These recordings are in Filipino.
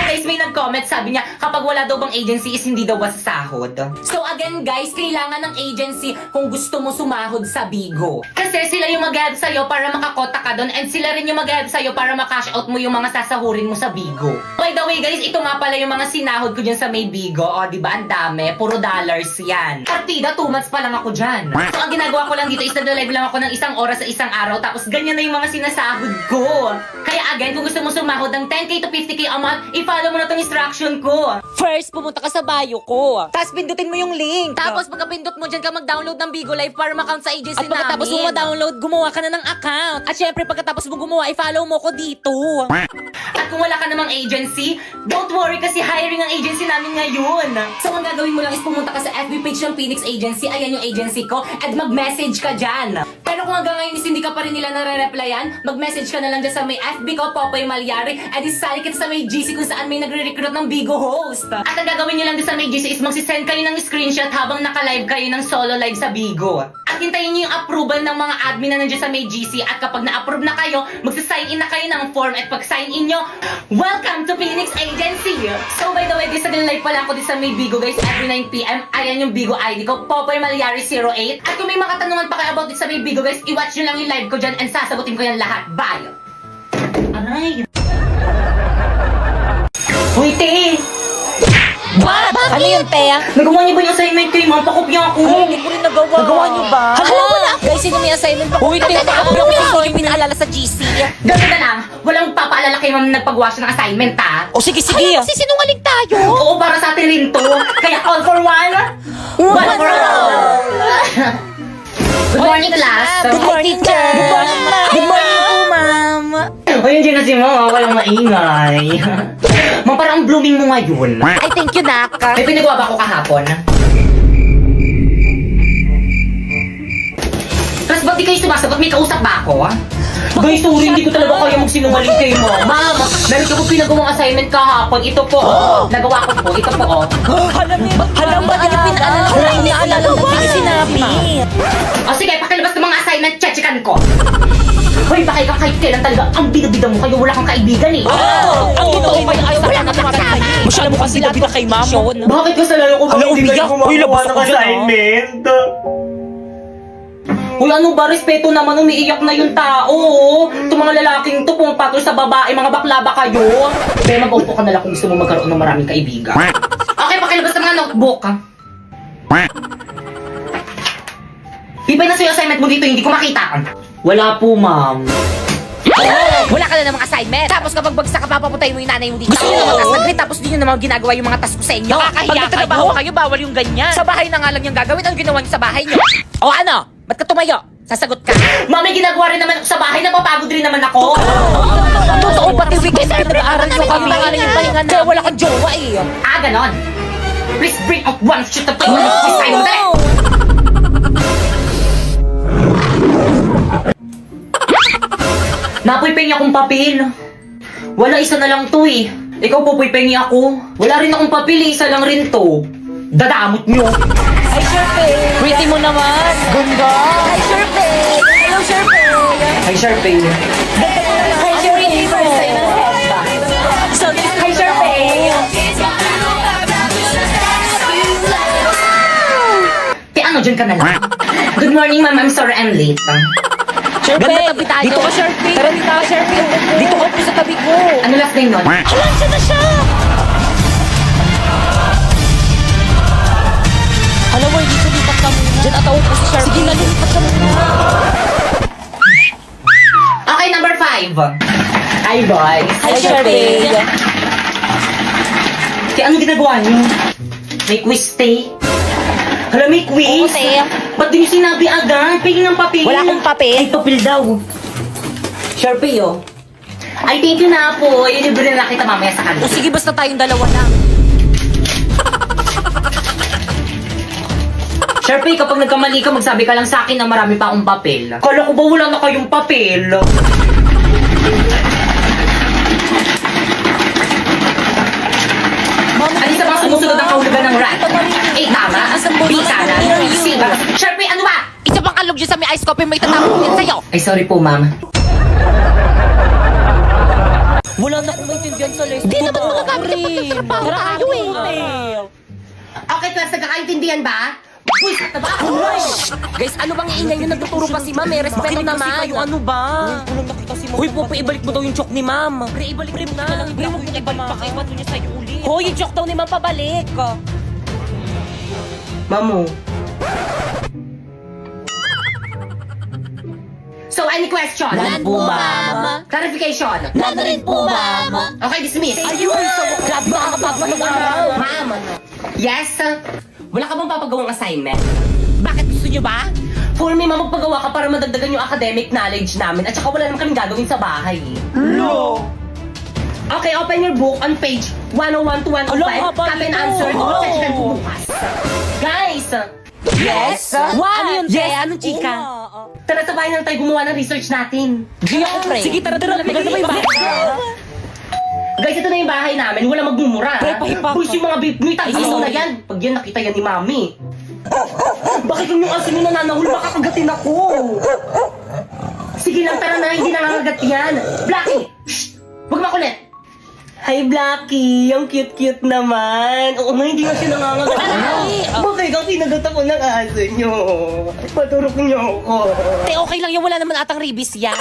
guys, may nag-comment, sabi niya, kapag wala daw bang agency is hindi daw sahod. So again guys, kailangan ng agency kung gusto mo sumahod sa Bigo. Kasi sila yung mag-help sa'yo para makakota ka doon and sila rin yung mag-help sa'yo para makash out mo yung mga sasahurin mo sa Bigo. By the way guys, ito nga pala yung mga sinahod ko dyan sa may Bigo. O diba, ang dami, puro dollars yan. Partida, 2 months pa lang ako dyan. So ang ginagawa ko lang dito is nag-live lang ako ng 1 oras sa 1 araw tapos ganyan na yung mga sinasahod ko. Kaya again, kung gusto mo sumahod ng 10k to 50k a month, i-follow mo na tong instruction ko. First, pumunta ka sa bio ko. Tapos pindutin mo yung link. Tapos pagkapindot mo dyan ka mag-download ng Bigo Live para ma-count sa agency At namin. pagkatapos mo ma-download, gumawa ka na ng account. At syempre, pagkatapos mo gumawa, i-follow mo ko dito. At kung wala ka namang agency, don't worry kasi hiring ang agency namin ngayon. So ang gagawin mo lang is pumunta ka sa FB page ng Phoenix Agency, ayan yung agency ko, at mag-message ka dyan. Pero kung hanggang ngayon is hindi ka pa rin nila nare-replyan, mag-message ka na lang dyan sa may FB ko, Popoy Malyari, at isali kita sa may GC kung saan may nagre-recruit ng Bigo host. At ang gagawin nyo lang dyan sa may GC is magsisend kayo ng screenshot habang naka-live kayo ng solo live sa Bigo. At hintayin nyo yung approval ng mga admin na nandiyan sa may GC at kapag na-approve na kayo, magsa-sign in na kayo ng form at pag sign in nyo, welcome to Phoenix Agency! So by the way, guys, nag-live pala ako din sa may Bigo guys every 9pm. Ayan yung Bigo ID ko, Popoy Malyari 08. At kung may mga katanungan pa kayo about this sa may Bigo guys, i-watch nyo lang yung live ko dyan and sasagutin ko yan lahat. Bye! Aray! Uy, te! What? Ano yun, Tea? Nagawa niyo ba yung assignment kayo? Mga pakopya ako! Ay, hindi ko rin nagawa. Nagawa niyo ba? Hala, wala. Guys, sino may assignment pa? Uy, Tea, ako yung hindi pinaalala sa GC. Ganun na lang, walang papaalala kay ma'am na nagpagawa siya ng assignment, ha? O sige, sige. Ay, sinungaling tayo. Oo, para sa atin rin to. Kaya all for one, one for all! Good morning, class! Good morning, teacher. Good morning, ma'am. Good morning po, ma'am. Ay, hindi na si mama, walang maingay. Ma'am, parang blooming mo ngayon. Ay, thank you, Nak. May pinagawa ba ako kahapon? Tapos ba't di kayo sumasagot? May kausap ba ako? Guys, sorry, hindi ko talaga kaya magsinungaling kay ma'am. Meron ko po pinagawang assignment kahapon. Ito po, nagawa ko po. Ito po, Halam ba din yung pinaalala ko? Ay, naalala mo ba? Sinabi. O sige, pakilabas ng mga assignment, chechikan ko. Hoy, baka ikaw kahit kailan talaga ang bida-bida mo kayo, wala kang kaibigan eh. Ang totoo pa yung ayaw wala ka kasama. Masyado mo kasi bida kay ma'am. Bakit kasalanan ko ba hindi kayo gumawa ng assignment? Uy, ano ba? Respeto naman, umiiyak na yung tao. Itong mga lalaking to, pumapatol sa babae, mga bakla ba kayo? Kaya mag-upo ka na lang kung gusto mo magkaroon ng maraming kaibigan. Okay, pakilabas ng mga notebook. Ibay na sa'yo assignment mo dito, hindi ko makita. Wala po, ma'am. Wala ka na namang assignment. Tapos kapag bagsak ka, papapuntayin mo yung nanay mo dito. Gusto nyo naman task tapos di nyo naman ginagawa yung mga task ko sa inyo. Pag nagtatrabaho kayo, bawal yung ganyan. Sa bahay na nga lang yung gagawin. Ang ginawa nyo sa bahay nyo? O ano? Ba't ka tumayo? Sasagot ka. Ma'am, may ginagawa rin naman ako sa bahay, napapagod rin naman ako. Totoo, pati weekend na nag-aaral nyo kami. Pangalan yung pahinga na. Kaya wala kang jowa eh. Ah, ganon. Please bring out one sheet of paper. Sign mo dali. Napuy-pengi akong papel. Wala, isa na lang to eh. Ikaw pupuy-pengi ako. Wala rin akong papel eh, isa lang rin to. Dadamot nyo. Ay, Sharpay. Pretty mo naman. Ganda. Ay, Sharpay. Hello, Sharpay. Hi, Sharpay. Hi, Sharpay. Hi, Sharpay. Te, ano, dyan ka na lang. Good morning, ma'am. I'm sorry I'm late. Sharpay, dito ka, Sharpay. Tara, dito ka, Sharpay. Dito ka po sa tabi ko. Ano last name nun? Hala, siya na siya. Hala, why, dito lipat ka muna. Diyan ataw po si Sharpay. Sige na, lipat ka muna. Okay, number 5. Hi, boys. Hi, Sharpay. Te, ano ginagawa niyo? May quiz, te. Hala, may quiz? Oo, te. Ba't di niyo sinabi agad? Pingin ng papel. Wala akong papel. Ay, papel daw. Sharpay, oh. Ay, thank you na po. Ilibre na kita mamaya sa kanila. O sige, basta tayong dalawa lang. Sharpay, kapag nagkamali ka, magsabi ka lang sa akin na marami pa akong papel. Kala ko ba wala na kayong papel? Ano sa mga sumusunod ang kahulugan ng rat? A, tama. B, kanan. C, ba? Sharpay, ano ba? Isa pang kalog dyan sa may ice coffee mo itatapon din sa'yo. Ay, sorry po, ma'am. Wala na akong maintindihan Di naman magagamit ang pagtatrabaho tayo eh. Okay, class, nagkakaintindihan ba? Buisit na ba? Guys, ano bang iingay nyo? Nagtuturo pa si ma'am eh. Respeto naman. Kayo, ano ba? Hoy, Popo, ibalik mo daw yung joke ni ma'am. Pre, ibalik mo na. Pre, huwag mo ibalik pa kayo. Bato niya sa'yo ulit. Hoy, yung joke daw ni ma'am pabalik. Mamu. So, any question? None po, ma'am. Clarification? None rin po, ma'am. Okay, dismiss. Ayun, grabe makakapagpapagawa. Ma'am. Yes? Wala ka bang papagawang assignment? Bakit gusto nyo ba? For me, ma'am, magpagawa ka para madagdagan yung academic knowledge namin at saka wala naman kaming gagawin sa bahay. No! Okay, open your book on page 101 to 105. Alam, haba Copy and nito. answer. Oh. Check po bukas. Guys, Yes? What? Ano yun, Yes. Anong chika? tara sa bahay na tayo gumawa ng research natin. Sige, tara, maganda ba yung bahay? Guys, ito na yung bahay namin. Wala magmumura. Pre, pahipak Boys, yung mga beef meat, Ay, ayaw na sorry. yan. Pag yan, nakita yan ni Mami. Bakit yung asin yung nananahul, makakagatin ako? Sige lang, tara na, hindi nangangagat yan. Blackie! Shh! Huwag makulit! Hi, Blackie! Ang cute-cute naman. Oo nga, hindi nga siya nangangagat. Ay! Bakit ang kinagat ako ng aso nyo? Paturok nyo ako. Te, okay lang yan. Wala naman atang ribis yan.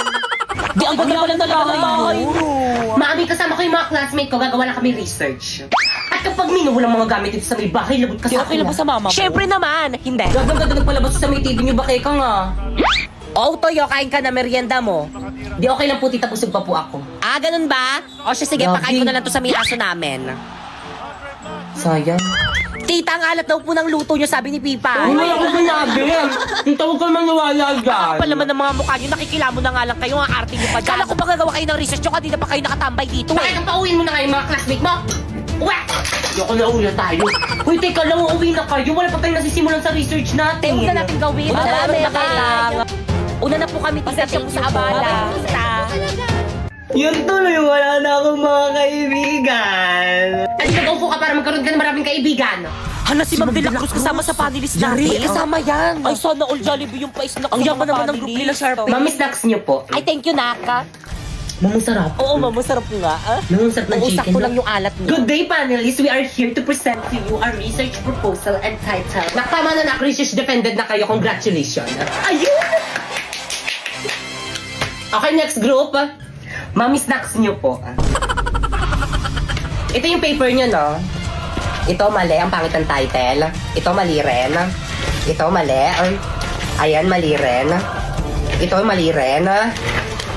Di, ang ganda pala ng bahay nyo. Mami, kasama ko yung mga classmate ko, gagawa lang kami research. At kapag minuhulang mga gamit dito sa may bahay, labot ka sa akin. mama mo? Siyempre naman. Hindi. Gagawin nagpalabas sa may TV nyo, bakit ka nga? O, Toyo, kain ka na merienda mo. Di okay lang po, tita, busog pa po ako. Ah, ganun ba? O siya, sige, Lagi. pakain ko na lang to sa may aso namin. Sayang. Tita, ang alat daw po ng luto nyo, sabi ni Pipa. Wala ko sinabi. Ang tawag ka maniwala dyan. Kapal naman ng mga mukha nyo, nakikilamo na nga lang kayo, ang arte nyo pa dyan. Kala ko ba gagawa kayo ng research nyo, kanina pa kayo nakatambay dito Bakit eh. ang pauwiin mo na nga yung mga classmate mo? Uwe! Yoko na uwi na tayo. Uy, teka lang, uuwi na kayo. Wala pa tayong nasisimulan sa research natin. Huwag na natin gawin. Marami na kailangan. Una na po kami, tita, siya po sa abala. Tita. Yun tuloy, wala na akong mga kaibigan. At nag-upo ka para magkaroon ka ng maraming kaibigan. Hala, si Ma'am De La Cruz kasama sa panelist natin. Kasama yan. Ay, sana all Jollibee yung pa-snack. Ang yaman naman ng group nila, Sharpie. Mami, snacks niyo po. Ay, thank you, Naka. Mamang sarap. Oo, Ma'am, masarap nga. Mamang sarap ng Uusap chicken. ko lang yung alat niyo. Good day, panelists. We are here to present to you our research proposal and title. Nakatama na research defended na kayo. Congratulations. Ayun! Okay, next group. Mami, snacks niyo po. Ito yung paper niyo, no? Ito mali, ang pangit ng title. Ito mali rin. Ito mali. Ayan, mali rin. Ito mali rin.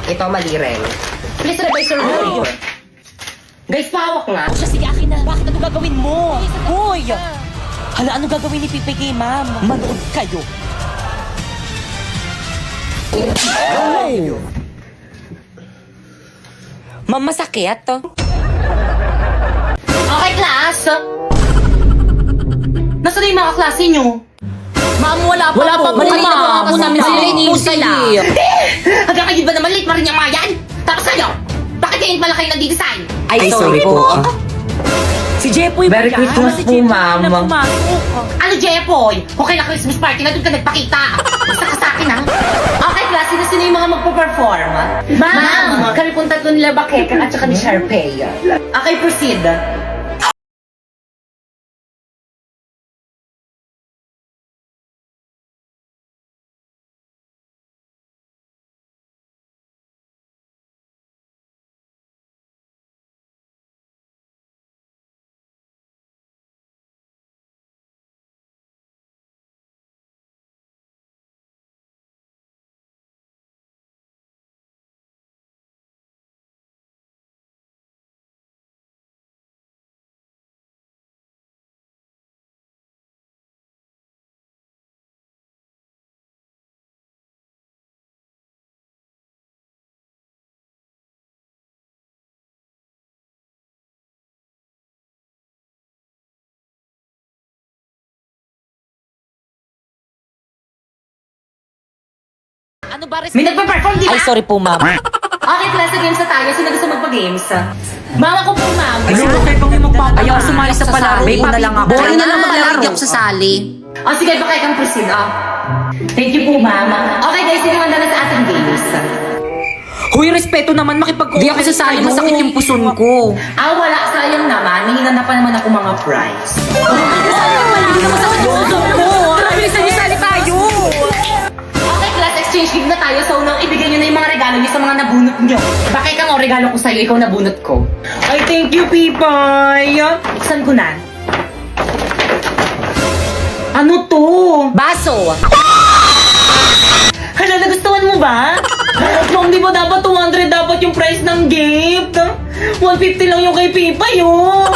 Ito mali rin. Please revise your work. Guys, pahawak nga. O siya, sige, akin na. Bakit ano gagawin mo? Hoy! Hala, ano gagawin ni Pipe kay Ma'am? Manood kayo. Ma'am, masakit to. Okay, class. Nasaan na yung mga klase nyo? Ma'am, wala pa Wala po. pa po, Wala ma'am. pa po namin sila iniintay. Hanggang kayo ba naman late pa rin yung mga yan? Tapos kayo, bakit ngayon pala kayo nag-design? Ay, sorry po. Si Jepoy ba Merry yan? Christmas Si po, Jepoy ma'am. na pumasok. Ano, Jepoy? Kung kailan Christmas party na doon ka nagpakita. Basta ka sa akin, ha? Okay, class, sino yung mga magpo-perform? Ma'am! Kami pong tatlo nila Bakeka at saka ni Sharpay. Okay, proceed. Ano ba May nagpa-perform, di ba? Ay, sorry po, ma'am. Okay, class, sa games na tayo. Sino gusto magpa-games? Mama ko po, ma'am. Ayaw sumali sa palaro. May na lang ako. Boring na lang maglaro. Hindi ako sasali. O, sige, baka kang proceed, Thank you po, ma'am. Okay, guys, sino handa na sa ating games? Hoy, respeto naman, makipag-cooperate. Di ako sasali, masakit yung puson ko. Wala. Sayang naman. May hinanda pa naman ako mga prize. Hindi naman sa puso ko. Tara, bilisan niyo, sali tayo. Okay, class exchange gig na tayo. So, nang ibigay nyo na yung mga regalo nyo sa mga nabunot nyo. Bakit kang regalo ko sa'yo, ikaw nabunot ko. Ay, thank you, Pipay. Buksan ko na. Ano to? Baso. Hala, nagustuhan mo ba? Ma'am, di ba dapat 200 dapat yung price ng gift? 150 lang yung kay Pipay, oh.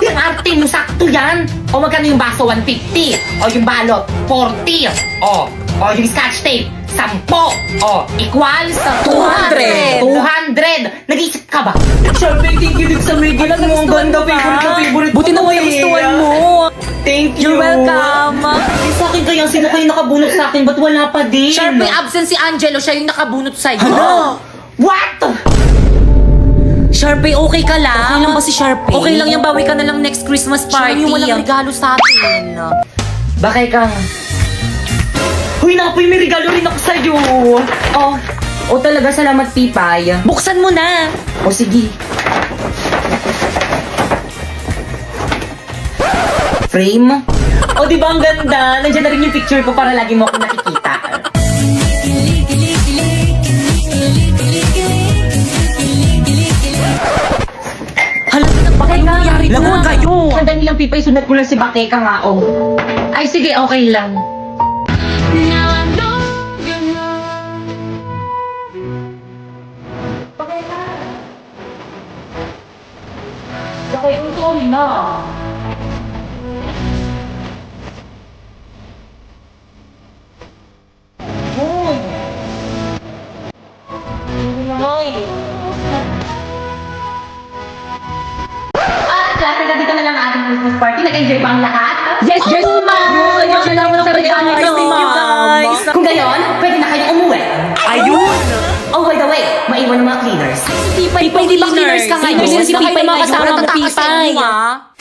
Yung arte mo, sakto yan. O magkano yung baso, 150. O yung balot, 40. O yung scotch tape, 10. O, equals 200. 200. Nag-iisip ka ba? Siyempre, thank you din sa may gift mo. Ang ganda, favorite Buti na may nagustuhan mo. Thank you. You're welcome. Sa akin kaya, sino kayo nakabunot sa akin? Ba't wala pa din? Sharp, may absent si Angelo. Siya yung nakabunot sa'yo. Ano? What? Sharpie, okay ka lang? Okay lang ba si Sharpie? Okay lang yung bawi ka na lang next Christmas party. Siya yung walang regalo sa atin. Bakay kang... Huy, napoy, may regalo rin ako sa'yo. Talaga, salamat, Pipay. Buksan mo na. O, sige. Frame? Di ba ang ganda? Nandiyan na rin yung picture ko para lagi mo ako nakikita. Hala, bakit nangyari na? Lamuan kayo. Sandali lang, Pipay. Sunod ko lang si Bakeka nga, Ay, sige, okay lang. Bakit ito na? Klase na dito na lang ang ating Christmas party. Nag-enjoy ba ang lahat? Yes, yes, ma'am! Salamat sa regalo Thank you, guys. Kung gayon, pwede na kayong umuwi. Ayun! By the way, maiwan ng mga cleaners. Pipay, di ba cleaners ka ngayon? Cleaners, Si na kayo Pipay mga kasama kasama mo, mo, Pipay. Pipay.